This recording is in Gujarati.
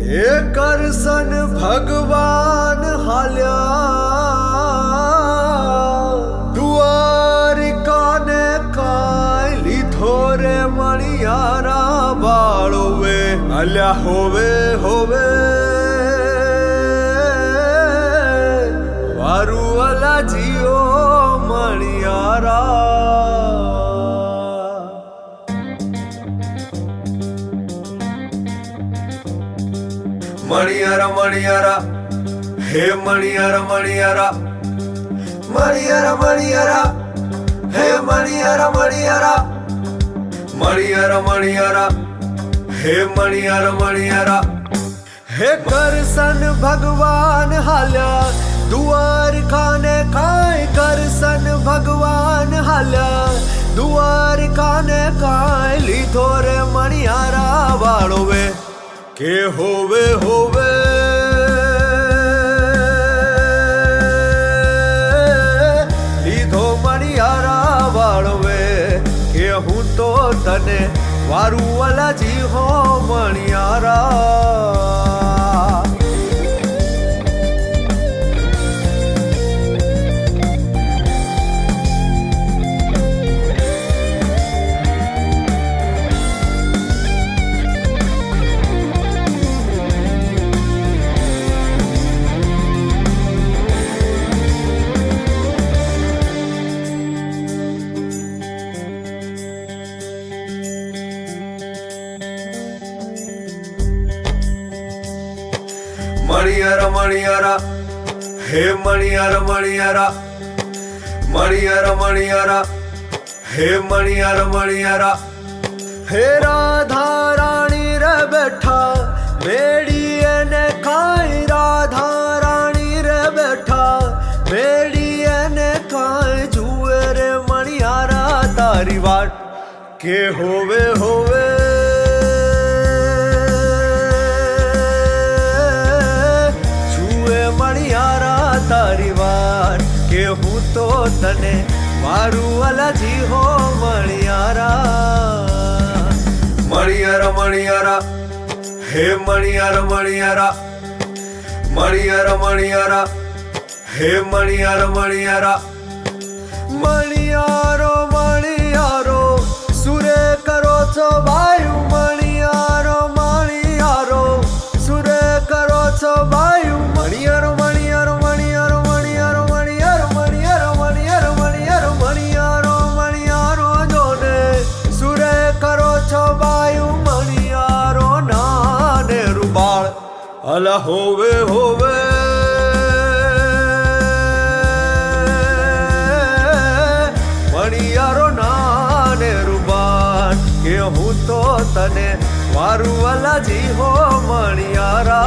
એ કરશન ભગવાન હાલ્યા દ્વારિકાને કાંઈ લીધો રે મણિયારા બાળોવે હાલ્યા હોવે હોવે વારું અલા જીઓ મણિયારા મણિયારા મણિયારા હે મણિયારા મણિયારા મણિયારા મણિયારા હે મણિયારા મણિયારા મણિયારા મણિયારા હે મણિયારા મણિયારા હે કરશન ભગવાન હાલ્યા દ્વારકાને કાંઈ કરશન ભગવાન હાલ્યા દ્વારકાને કાંઈ લીધો રે મણિયારા વાળોવે કે હોવે હોવે લીધો મણિયારા વાળવે કે હું તો તને વારું વાલાજી હો મણિયારા મણિયારા મણિયારા હે મણિયારા મણિયારા મણિયારા મણિયારા હે મણિયારા મણિયારા હે રાધા રાણી રે બેઠા મેળીએ ને કાંઈ રાધા રાણી રે બેઠા મેળીએ ને કાંઈ જુએ રે મણિયારા તારી વાટ કે હોવે હોવે તારી વાર કે હું તો તને મારું અલાજી હો મણિયારા મણિયારા મણિયારા હે મણિયારા મણિયારા મણિયારા મણિયારા હે મણિયારા મણિયારા મણિયારો મણિયારો સુરે કરો છો વાયુ મણિયારો મણિયારો સુરે કરો છો વાયુ મણિયારો અલા હોવે હોવે મણિયારો નાને રૂબાન કે હું તો તને મારું અલાજી હો મણિયારા